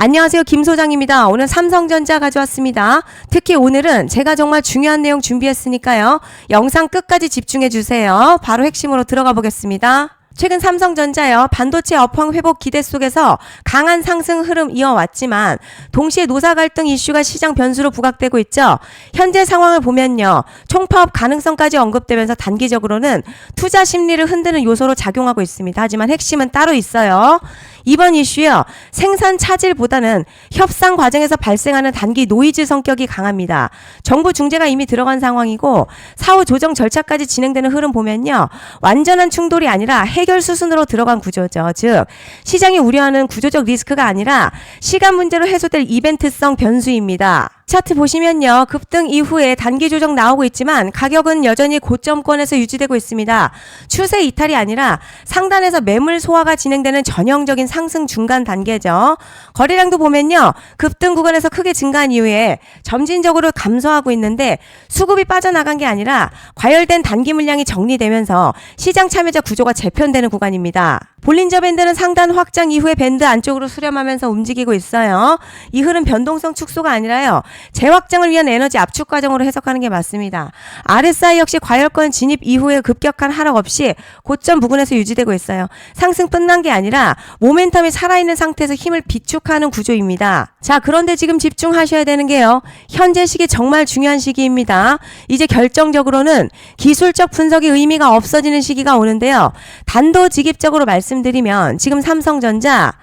안녕하세요. 김 소장입니다. 오늘 삼성전자 가져왔습니다. 특히 오늘은 제가 정말 중요한 내용 준비했으니까요. 영상 끝까지 집중해 주세요. 바로 핵심으로 들어가 보겠습니다. 최근 삼성전자요, 반도체 업황 회복 기대 속에서 강한 상승 흐름 이어왔지만 동시에 노사 갈등 이슈가 시장 변수로 부각되고 있죠. 현재 상황을 보면요, 총파업 가능성까지 언급되면서 단기적으로는 투자 심리를 흔드는 요소로 작용하고 있습니다. 하지만 핵심은 따로 있어요. 이번 이슈요, 생산 차질보다는 협상 과정에서 발생하는 단기 노이즈 성격이 강합니다. 정부 중재가 이미 들어간 상황이고 사후 조정 절차까지 진행되는 흐름 보면요, 완전한 충돌이 아니라 해결 수순으로 들어간 구조죠. 즉 시장이 우려하는 구조적 리스크가 아니라 시간 문제로 해소될 이벤트성 변수입니다. 차트 보시면요, 급등 이후에 단기 조정 나오고 있지만 가격은 여전히 고점권에서 유지되고 있습니다. 추세 이탈이 아니라 상단에서 매물 소화가 진행되는 전형적인 상승 중간 단계죠. 거래량도 보면요, 급등 구간에서 크게 증가한 이후에 점진적으로 감소하고 있는데 수급이 빠져나간 게 아니라 과열된 단기 물량이 정리되면서 시장 참여자 구조가 재편되는 구간입니다. 볼린저 밴드는 상단 확장 이후에 밴드 안쪽으로 수렴하면서 움직이고 있어요. 이 흐름 변동성 축소가 아니라요, 재확장을 위한 에너지 압축 과정으로 해석하는 게 맞습니다. RSI 역시 과열권 진입 이후에 급격한 하락 없이 고점 부근에서 유지되고 있어요. 상승 끝난 게 아니라 모멘텀이 살아있는 상태에서 힘을 비축하는 구조입니다. 자, 그런데 지금 집중하셔야 되는 게요, 현재 시기 정말 중요한 시기입니다. 이제 결정적으로는 기술적 분석의 의미가 없어지는 시기가 오는데요. 단도직입적으로 말씀드리면 지금 삼성전자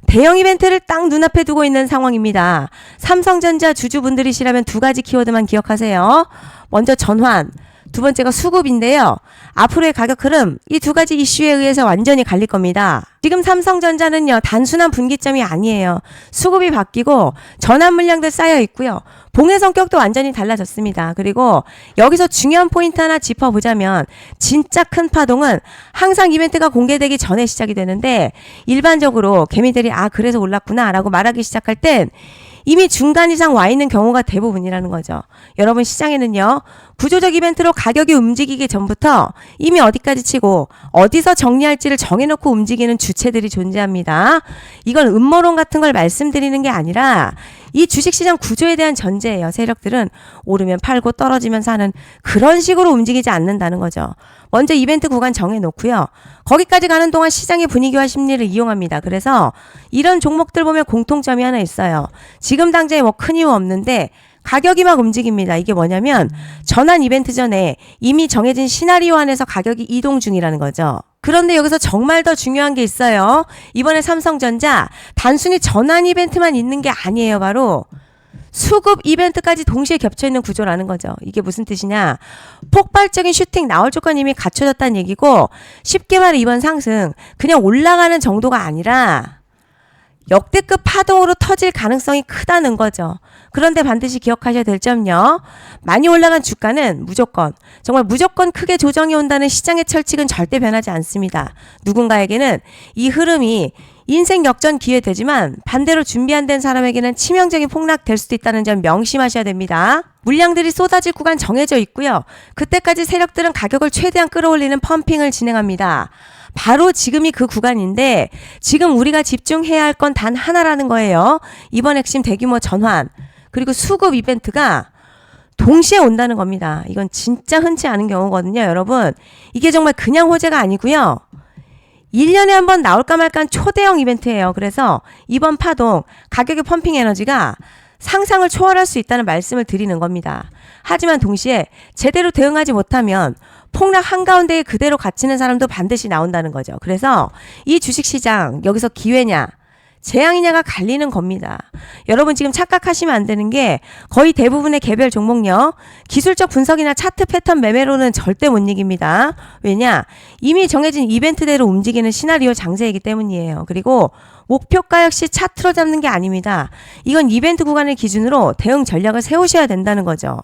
대형 이벤트를 딱 눈앞에 두고 있는 상황입니다. 삼성전자 주주분들이시라면 두 가지 키워드만 기억하세요. 먼저 전환, 두 번째가 수급인데요. 앞으로의 가격 흐름, 이 두 가지 이슈에 의해서 완전히 갈릴 겁니다. 지금 삼성전자는요, 단순한 분기점이 아니에요. 수급이 바뀌고 전환 물량들 쌓여 있고요. 봉의 성격도 완전히 달라졌습니다. 그리고 여기서 중요한 포인트 하나 짚어보자면 진짜 큰 파동은 항상 이벤트가 공개되기 전에 시작이 되는데 일반적으로 개미들이 그래서 올랐구나 라고 말하기 시작할 땐 이미 중간 이상 와 있는 경우가 대부분이라는 거죠. 여러분, 시장에는요, 구조적 이벤트로 가격이 움직이기 전부터 이미 어디까지 치고 어디서 정리할지를 정해놓고 움직이는 주체들이 존재합니다. 이건 음모론 같은 걸 말씀드리는 게 아니라 이 주식시장 구조에 대한 전제예요. 세력들은 오르면 팔고 떨어지면 사는 그런 식으로 움직이지 않는다는 거죠. 먼저 이벤트 구간 정해놓고요, 거기까지 가는 동안 시장의 분위기와 심리를 이용합니다. 그래서 이런 종목들 보면 공통점이 하나 있어요. 지금 당장에 뭐 큰 이유 없는데 가격이 막 움직입니다. 이게 뭐냐면 전환 이벤트 전에 이미 정해진 시나리오 안에서 가격이 이동 중이라는 거죠. 그런데 여기서 정말 더 중요한 게 있어요. 이번에 삼성전자 단순히 전환 이벤트만 있는 게 아니에요. 바로 수급 이벤트까지 동시에 겹쳐있는 구조라는 거죠. 이게 무슨 뜻이냐, 폭발적인 슈팅 나올 조건이 이미 갖춰졌다는 얘기고, 쉽게 말해 이번 상승 그냥 올라가는 정도가 아니라 역대급 파동으로 터질 가능성이 크다는 거죠. 그런데 반드시 기억하셔야 될 점요, 많이 올라간 주가는 무조건, 정말 무조건 크게 조정이 온다는 시장의 철칙은 절대 변하지 않습니다. 누군가에게는 이 흐름이 인생 역전 기회 되지만 반대로 준비 안 된 사람에게는 치명적인 폭락될 수도 있다는 점 명심하셔야 됩니다. 물량들이 쏟아질 구간 정해져 있고요. 그때까지 세력들은 가격을 최대한 끌어올리는 펌핑을 진행합니다. 바로 지금이 그 구간인데 지금 우리가 집중해야 할 건 단 하나라는 거예요. 이번 핵심 대규모 전환 그리고 수급 이벤트가 동시에 온다는 겁니다. 이건 진짜 흔치 않은 경우거든요. 여러분, 이게 정말 그냥 호재가 아니고요, 1년에 한 번 나올까 말까한 초대형 이벤트예요. 그래서 이번 파동 가격의 펌핑 에너지가 상상을 초월할 수 있다는 말씀을 드리는 겁니다. 하지만 동시에 제대로 대응하지 못하면 폭락 한가운데에 그대로 갇히는 사람도 반드시 나온다는 거죠. 그래서 이 주식시장 여기서 기회냐 재앙이냐가 갈리는 겁니다. 여러분, 지금 착각하시면 안 되는 게 거의 대부분의 개별 종목요, 기술적 분석이나 차트 패턴 매매로는 절대 못 이깁니다. 왜냐? 이미 정해진 이벤트대로 움직이는 시나리오 장세이기 때문이에요. 그리고 목표가 역시 차트로 잡는 게 아닙니다. 이건 이벤트 구간을 기준으로 대응 전략을 세우셔야 된다는 거죠.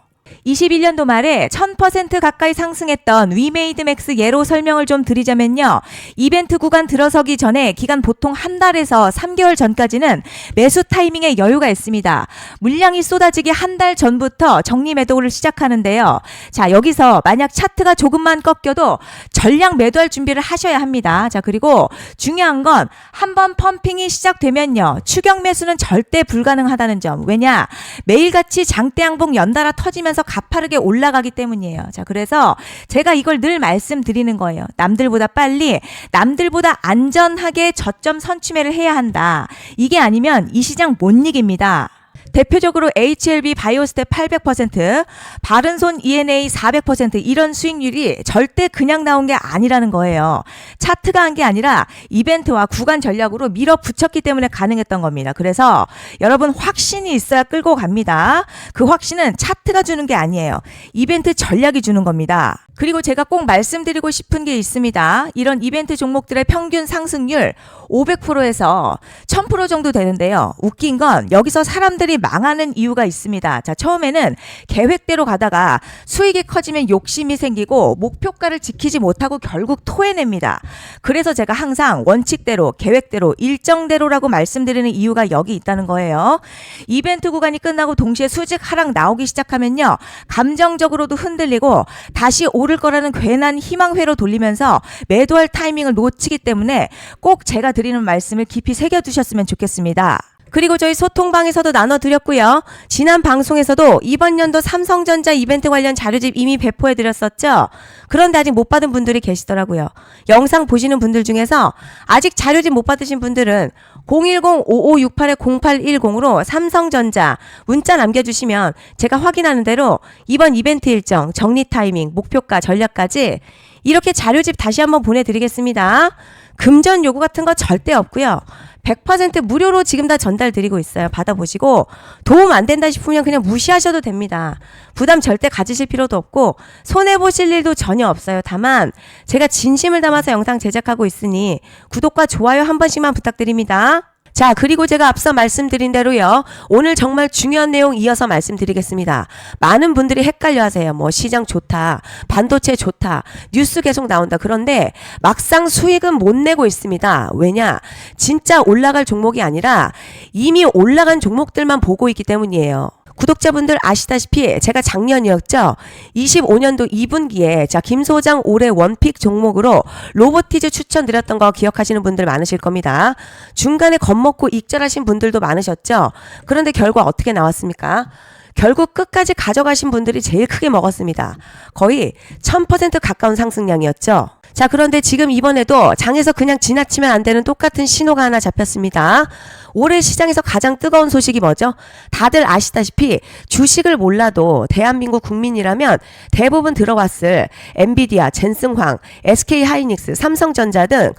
21년도 말에 1000% 가까이 상승했던 위메이드 맥스 예로 설명을 좀 드리자면요. 이벤트 구간 들어서기 전에 기간 보통 한 달에서 3개월 전까지는 매수 타이밍에 여유가 있습니다. 물량이 쏟아지기 한 달 전부터 정리 매도를 시작하는데요. 자, 여기서 만약 차트가 조금만 꺾여도 전량 매도할 준비를 하셔야 합니다. 자, 그리고 중요한 건 한번 펌핑이 시작되면요. 추격 매수는 절대 불가능하다는 점. 왜냐? 매일같이 장대 양봉 연달아 터지면서 가파르게 올라가기 때문이에요. 자, 그래서 제가 이걸 늘 말씀드리는 거예요. 남들보다 빨리, 남들보다 안전하게 저점 선취매를 해야 한다. 이게 아니면 이 시장 못 이깁니다. 대표적으로 HLB 바이오스텝 800%, 바른손 ENA 400% 이런 수익률이 절대 그냥 나온 게 아니라는 거예요. 차트가 한 게 아니라 이벤트와 구간 전략으로 밀어붙였기 때문에 가능했던 겁니다. 그래서 여러분 확신이 있어야 끌고 갑니다. 그 확신은 차트가 주는 게 아니에요. 이벤트 전략이 주는 겁니다. 그리고 제가 꼭 말씀드리고 싶은 게 있습니다. 이런 이벤트 종목들의 평균 상승률 500%에서 1000% 정도 되는데요. 웃긴 건 여기서 사람들이 망하는 이유가 있습니다. 자, 처음에는 계획대로 가다가 수익이 커지면 욕심이 생기고 목표가를 지키지 못하고 결국 토해냅니다. 그래서 제가 항상 원칙대로, 계획대로, 일정대로라고 말씀드리는 이유가 여기 있다는 거예요. 이벤트 구간이 끝나고 동시에 수직 하락 나오기 시작하면요. 감정적으로도 흔들리고 다시 오를 거라는 괜한 희망회로 돌리면서 매도할 타이밍을 놓치기 때문에 꼭 제가 드리는 말씀을 깊이 새겨두셨으면 좋겠습니다. 그리고 저희 소통방에서도 나눠드렸고요. 지난 방송에서도 이번 연도 삼성전자 이벤트 관련 자료집 이미 배포해드렸었죠. 그런데 아직 못 받은 분들이 계시더라고요. 영상 보시는 분들 중에서 아직 자료집 못 받으신 분들은 010-5568-0810으로 삼성전자 문자 남겨주시면 제가 확인하는 대로 이번 이벤트 일정, 정리 타이밍, 목표가, 전략까지 이렇게 자료집 다시 한번 보내드리겠습니다. 금전 요구 같은 거 절대 없고요. 100% 무료로 지금 다 전달드리고 있어요. 받아보시고 도움 안 된다 싶으면 그냥 무시하셔도 됩니다. 부담 절대 가지실 필요도 없고 손해보실 일도 전혀 없어요. 다만 제가 진심을 담아서 영상 제작하고 있으니 구독과 좋아요 한 번씩만 부탁드립니다. 자, 그리고 제가 앞서 말씀드린 대로요. 오늘 정말 중요한 내용 이어서 말씀드리겠습니다. 많은 분들이 헷갈려 하세요. 뭐 시장 좋다, 반도체 좋다, 뉴스 계속 나온다. 그런데 막상 수익은 못 내고 있습니다. 왜냐? 진짜 올라갈 종목이 아니라 이미 올라간 종목들만 보고 있기 때문이에요. 구독자분들 아시다시피 제가 작년이었죠. 25년도 2분기에 자 김소장 올해 원픽 종목으로 로보티즈 추천드렸던 거 기억하시는 분들 많으실 겁니다. 중간에 겁먹고 익절하신 분들도 많으셨죠. 그런데 결과 어떻게 나왔습니까? 결국 끝까지 가져가신 분들이 제일 크게 먹었습니다. 거의 1000% 가까운 상승량이었죠. 자, 그런데 지금 이번에도 장에서 그냥 지나치면 안 되는 똑같은 신호가 하나 잡혔습니다. 올해 시장에서 가장 뜨거운 소식이 뭐죠? 다들 아시다시피 주식을 몰라도 대한민국 국민이라면 대부분 들어왔을 엔비디아, 젠슨황, SK하이닉스, 삼성전자 등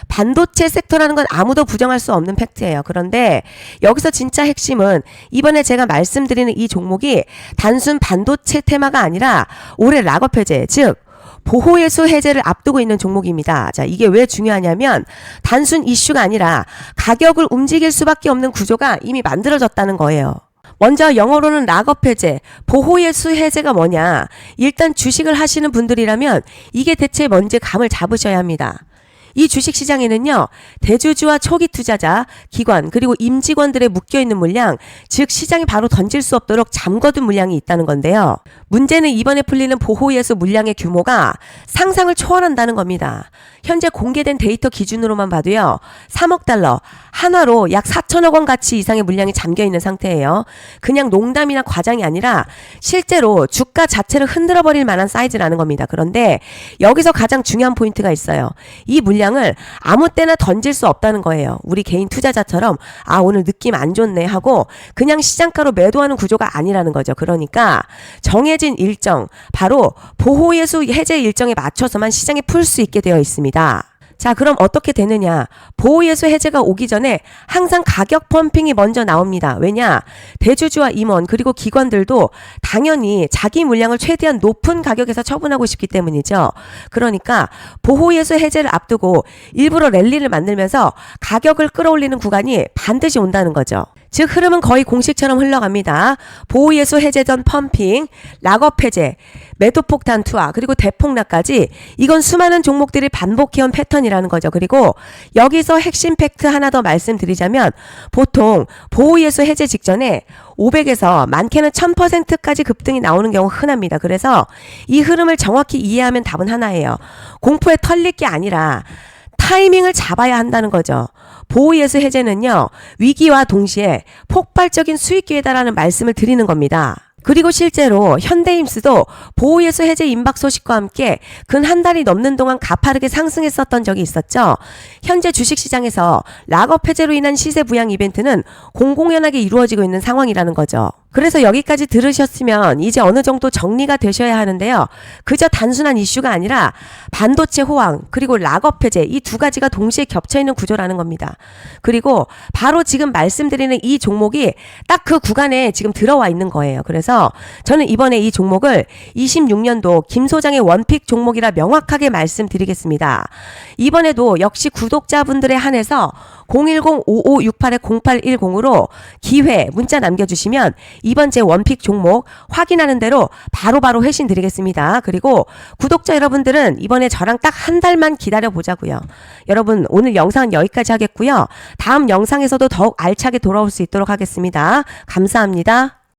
반도체 섹터라는 건 아무도 부정할 수 없는 팩트예요. 그런데 여기서 진짜 핵심은 이번에 제가 말씀드리는 이 종목이 단순 반도체 테마가 아니라 올해 락업 해제, 즉 보호예수 해제를 앞두고 있는 종목입니다. 자, 이게 왜 중요하냐면 단순 이슈가 아니라 가격을 움직일 수밖에 없는 구조가 이미 만들어졌다는 거예요. 먼저 영어로는 락업 해제, 보호예수 해제가 뭐냐? 일단 주식을 하시는 분들이라면 이게 대체 뭔지 감을 잡으셔야 합니다. 이 주식시장에는요. 대주주와 초기 투자자, 기관 그리고 임직원들의 묶여있는 물량, 즉 시장이 바로 던질 수 없도록 잠궈둔 물량이 있다는 건데요. 문제는 이번에 풀리는 보호예수 물량의 규모가 상상을 초월한다는 겁니다. 현재 공개된 데이터 기준으로만 봐도요. 3억 달러, 한화로 약 4천억 원 가치 이상의 물량이 잠겨있는 상태예요. 그냥 농담이나 과장이 아니라 실제로 주가 자체를 흔들어버릴 만한 사이즈라는 겁니다. 그런데 여기서 가장 중요한 포인트가 있어요. 이 물량을 아무 때나 던질 수 없다는 거예요. 우리 개인 투자자처럼 아 오늘 느낌 안 좋네 하고 그냥 시장가로 매도하는 구조가 아니라는 거죠. 그러니까 정해진 일정, 바로 보호예수 해제 일정에 맞춰서만 시장에 풀 수 있게 되어 있습니다. 자, 그럼 어떻게 되느냐? 보호예수 해제가 오기 전에 항상 가격 펌핑이 먼저 나옵니다. 왜냐? 대주주와 임원 그리고 기관들도 당연히 자기 물량을 최대한 높은 가격에서 처분하고 싶기 때문이죠. 그러니까 보호예수 해제를 앞두고 일부러 랠리를 만들면서 가격을 끌어올리는 구간이 반드시 온다는 거죠. 즉 흐름은 거의 공식처럼 흘러갑니다. 보호예수 해제전 펌핑, 락업 해제, 매도폭탄 투하, 그리고 대폭락까지 이건 수많은 종목들이 반복해온 패턴이라는 거죠. 그리고 여기서 핵심 팩트 하나 더 말씀드리자면 보통 보호예수 해제 직전에 500에서 많게는 1000%까지 급등이 나오는 경우 흔합니다. 그래서 이 흐름을 정확히 이해하면 답은 하나예요. 공포에 털릴 게 아니라 타이밍을 잡아야 한다는 거죠. 보호예수 해제는요, 위기와 동시에 폭발적인 수익 기회다라는 말씀을 드리는 겁니다. 그리고 실제로 현대임스도 보호예수 해제 임박 소식과 함께 근 한 달이 넘는 동안 가파르게 상승했었던 적이 있었죠. 현재 주식시장에서 락업 해제로 인한 시세 부양 이벤트는 공공연하게 이루어지고 있는 상황이라는 거죠. 그래서 여기까지 들으셨으면 이제 어느 정도 정리가 되셔야 하는데요. 그저 단순한 이슈가 아니라 반도체 호황 그리고 락업 해제 이 두 가지가 동시에 겹쳐있는 구조라는 겁니다. 그리고 바로 지금 말씀드리는 이 종목이 딱 그 구간에 지금 들어와 있는 거예요. 그래서 저는 이번에 이 종목을 26년도 김 소장의 원픽 종목이라 명확하게 말씀드리겠습니다. 이번에도 역시 구독자분들에 한해서 010-5568-0810으로 기회 문자 남겨주시면 이번 제 원픽 종목 확인하는 대로 바로바로 회신 드리겠습니다. 그리고 구독자 여러분들은 이번에 저랑 딱 한 달만 기다려 보자고요. 여러분 오늘 영상은 여기까지 하겠고요. 다음 영상에서도 더욱 알차게 돌아올 수 있도록 하겠습니다. 감사합니다.